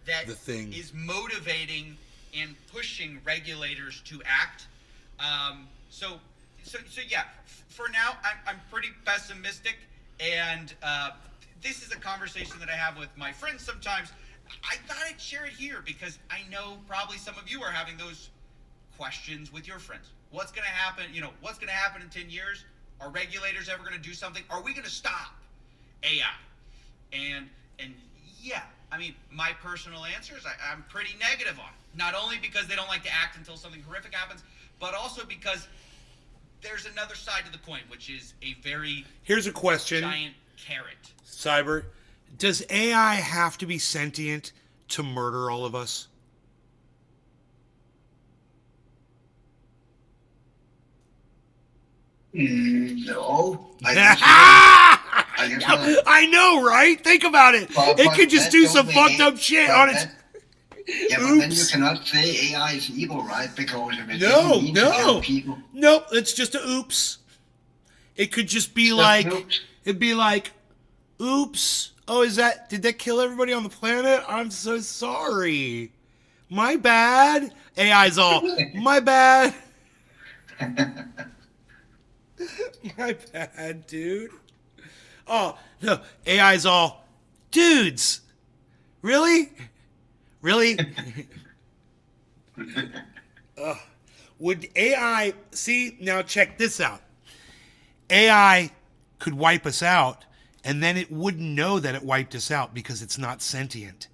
that is motivating and pushing regulators to act. So yeah, for now, I'm pretty pessimistic, and this is a conversation that I have with my friends sometimes. I thought I'd share it here because I know probably some of you are having those questions with your friends. What's going to happen? What's going to happen in 10 years? Are regulators ever going to do something? Are we going to stop AI? And Yeah, I mean, my personal answer is I'm pretty negative on it. Not only because they don't like to act until something horrific happens, but also because there's another side to the coin, which is a very Here's a question, giant carrot. Cyber. Does AI have to be sentient to murder all of us? No. I guess not. I know, right? Think about it. But It could just that do don't some make fucked it- up shit but on its... that- Yeah, but then you Oops. cannot say AI is evil, right? Because if it No, doesn't need to no. kill people, Nope, it's just a oops. It could just be Just like... oops. It'd be like, oops. Oh, did that kill everybody on the planet? I'm so sorry. My bad. AI's all, my bad. My bad, dude. Oh, no. AI's all, dudes. Really? Really? Ugh. Would AI... See, now check this out. AI could wipe us out, and then it wouldn't know that it wiped us out because it's not sentient.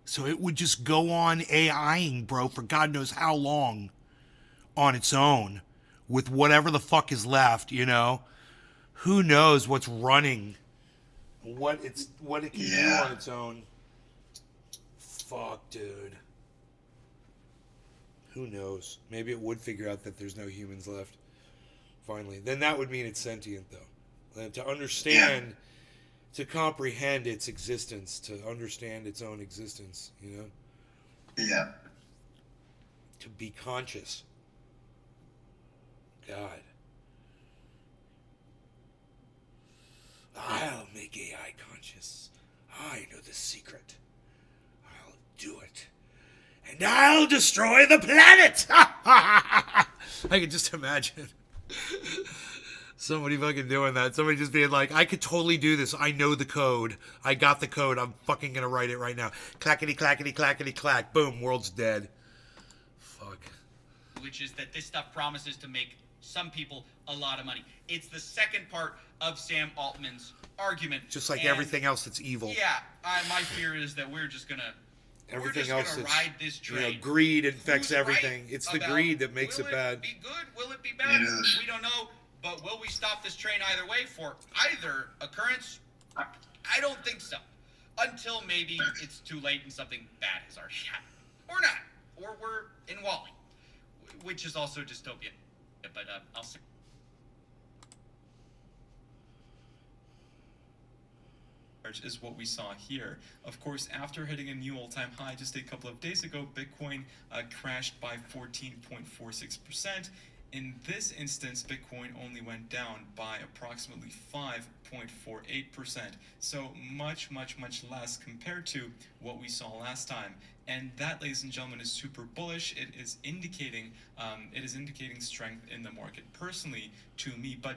So it would just go on AIing, bro, for God knows how long on its own with whatever the fuck is left, you know? Who knows what's running, what it can do Yeah. on its own. Fuck, dude. Who knows? Maybe it would figure out that there's no humans left. Finally. Then that would mean it's sentient, though. And to understand, to comprehend its existence, to understand its own existence, you know? yeah. To be conscious. God. I'll make AI conscious. I know the secret. I'll do it. And I'll destroy the planet! I can just imagine somebody fucking doing that. Somebody just being like, I could totally do this. I know the code. I got the code. I'm fucking gonna write it right now. Clackety, clackety, clackety, clack. Boom, world's dead. Fuck. Which is that this stuff promises to make some people a lot of money. It's the second part of Sam Altman's argument. Just like And everything else that's evil. Yeah, my fear is that we're just gonna Everything we're else just gonna that's, ride this train. greed infects Who's everything. right It's the about greed that makes will it bad. Be good? Will it be bad? It is. We don't know. But will we stop this train either way for either occurrence? I don't think so. Until maybe it's too late and something bad has already happened, or not, or we're in Wall-E, which is also dystopian. But I'll see. Is what we saw here. Of course, after hitting a new all-time high just a couple of days ago, Bitcoin crashed by 14.46%. In this instance, Bitcoin only went down by approximately 5.48%. So much, much, much less compared to what we saw last time. And that, ladies and gentlemen, is super bullish. It is indicating strength in the market personally to me. But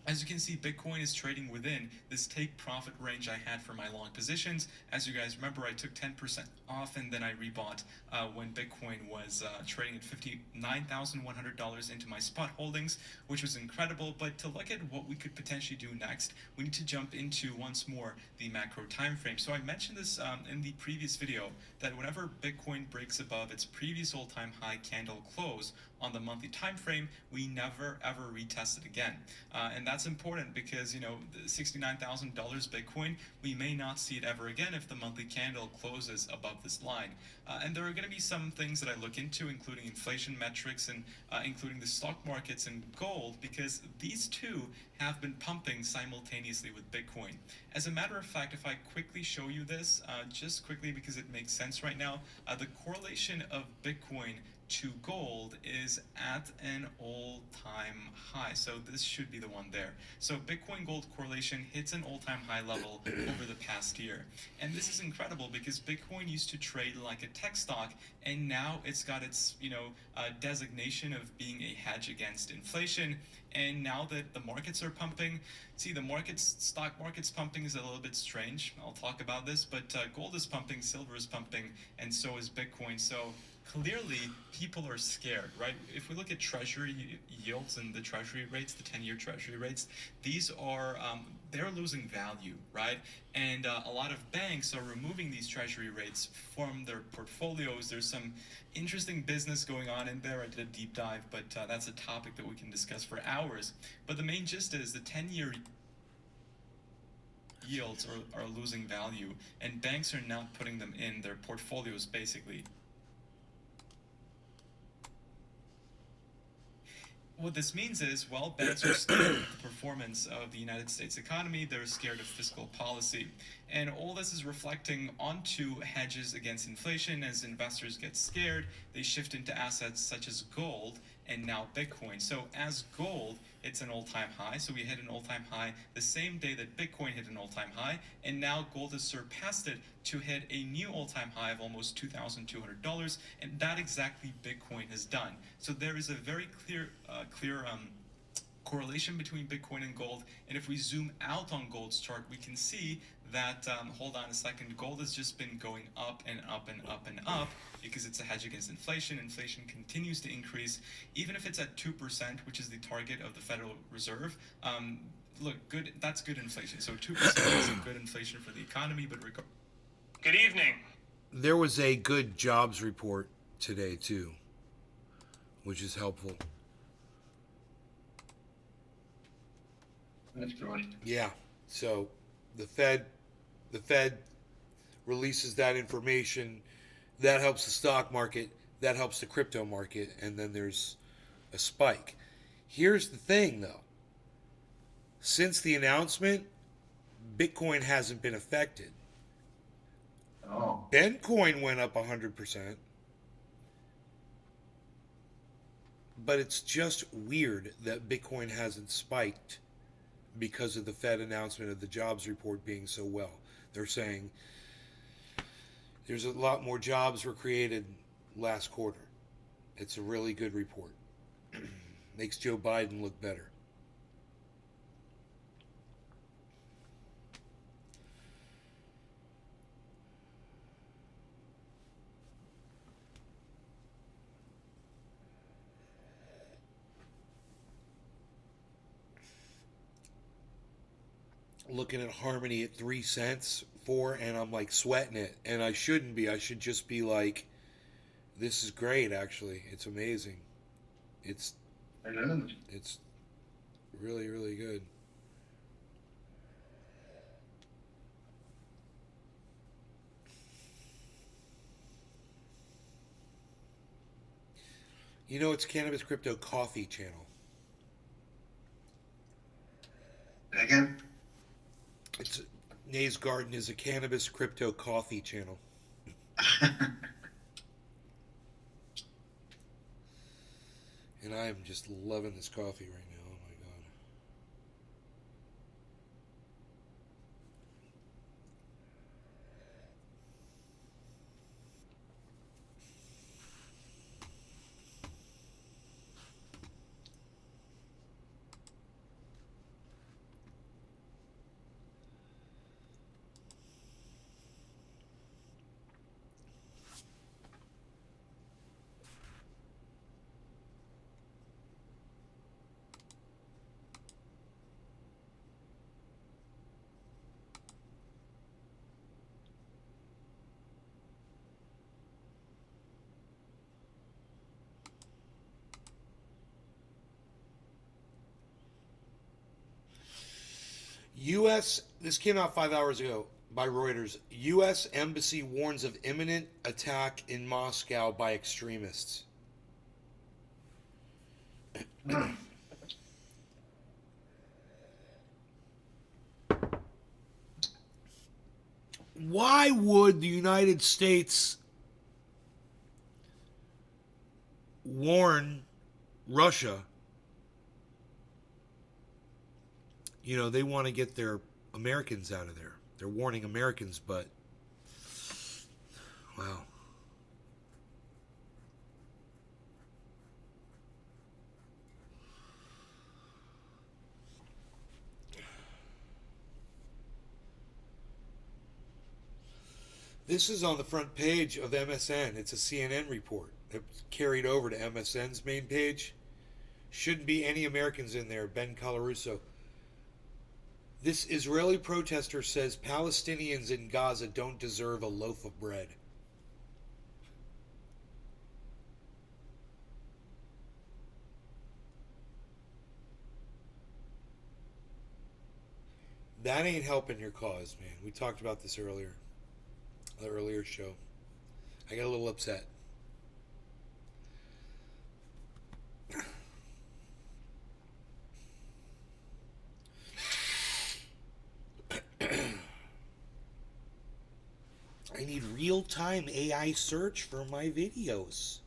as you can see, Bitcoin is trading within this take profit range I had for my long positions. As you guys remember, I took 10% off and then I rebought when Bitcoin was trading at $59,100 into my spot holdings, which was incredible. But to look at what we could potentially do next, we need to jump into once more the macro time frame. So I mentioned this in the previous video that whenever Bitcoin breaks above its previous all-time high candle close on the monthly time frame, we never ever retest it again. And that's important because, you know, $69,000 Bitcoin, we may not see it ever again if the monthly candle closes above this line. And there are going to be some things that I look into, including inflation metrics and including the stock markets and gold, because these two have been pumping simultaneously with Bitcoin. As a matter of fact, if I quickly show you this, just quickly because it makes sense right now, the correlation of Bitcoin to gold is at an all-time high. So this should be the one there. So Bitcoin gold correlation hits an all-time high level over the past year. And this is incredible because Bitcoin used to trade like a tech stock, and now it's got its, designation of being a hedge against inflation. And now that the markets are pumping, see, the stock market's pumping is a little bit strange. I'll talk about this, but gold is pumping, silver is pumping, and so is Bitcoin. So clearly people are scared, right? If we look at treasury yields and the treasury rates, the 10-year treasury rates, these are, they're losing value, right? And a lot of banks are removing these treasury rates from their portfolios. There's some interesting business going on in there. I did a deep dive, but that's a topic that we can discuss for hours. But the main gist is the 10-year yields are losing value, and banks are not putting them in their portfolios, basically. What this means is, well, banks are scared of the performance of the United States economy. They're scared of fiscal policy. And all this is reflecting onto hedges against inflation. As investors get scared, they shift into assets such as gold and now Bitcoin. So as gold, it's an all-time high. So we hit an all-time high the same day that Bitcoin hit an all-time high. And now gold has surpassed it to hit a new all-time high of almost $2,200. And that exactly Bitcoin has done. So there is a very clear correlation between Bitcoin and gold. And if we zoom out on gold's chart, we can see that, hold on a second, gold has just been going up and up and up and up because it's a hedge against inflation. Inflation continues to increase, even if it's at 2%, which is the target of the Federal Reserve. Look, good. That's good inflation. So 2% is a good inflation for the economy, but Good evening. There was a good jobs report today too, which is helpful. That's right. Yeah. So the Fed releases that information. That helps the stock market. That helps the crypto market. And then there's a spike. Here's the thing, though. Since the announcement, Bitcoin hasn't been affected. Oh. Bitcoin went up 100%. But it's just weird that Bitcoin hasn't spiked because of the Fed announcement of the jobs report being so well. They're saying there's a lot more jobs were created last quarter. It's a really good report. Makes Joe Biden look better. Looking at Harmony at 3 cents for, and I'm like sweating it, and I shouldn't be. I should just be like, this is great. Actually, it's amazing. It's really, really good. You know, it's Cannabis Crypto Coffee channel. Again? It's Nay's Garden is a Cannabis Crypto Coffee channel. And I am just loving this coffee right now. Oh my God. This came out 5 hours ago by Reuters. U.S. Embassy warns of imminent attack in Moscow by extremists. Why would the United States warn Russia? You know, they want to get their Americans out of there. They're warning Americans, but wow. This is on the front page of MSN. It's a CNN report. It's carried over to MSN's main page. Shouldn't be any Americans in there. Ben Colarusso. This Israeli protester says Palestinians in Gaza don't deserve a loaf of bread. That ain't helping your cause, man. We talked about this earlier. The earlier show. I got a little upset. I need real-time AI search for my videos.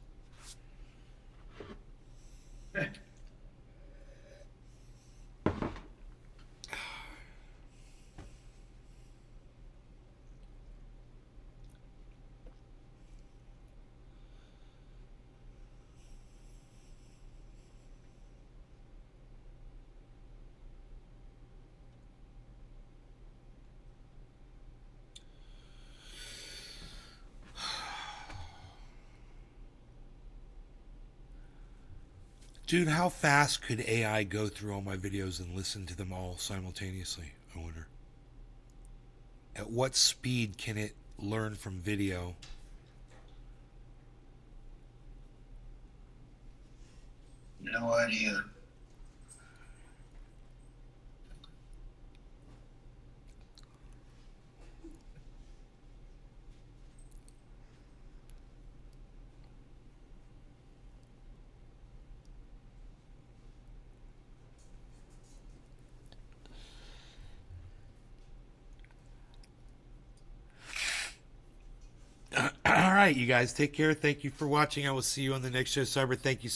Dude, how fast could AI go through all my videos and listen to them all simultaneously, I wonder? At what speed can it learn from video? No idea. All right, you guys, take care. Thank you for watching. I will see you on the next show. Cyber, thank you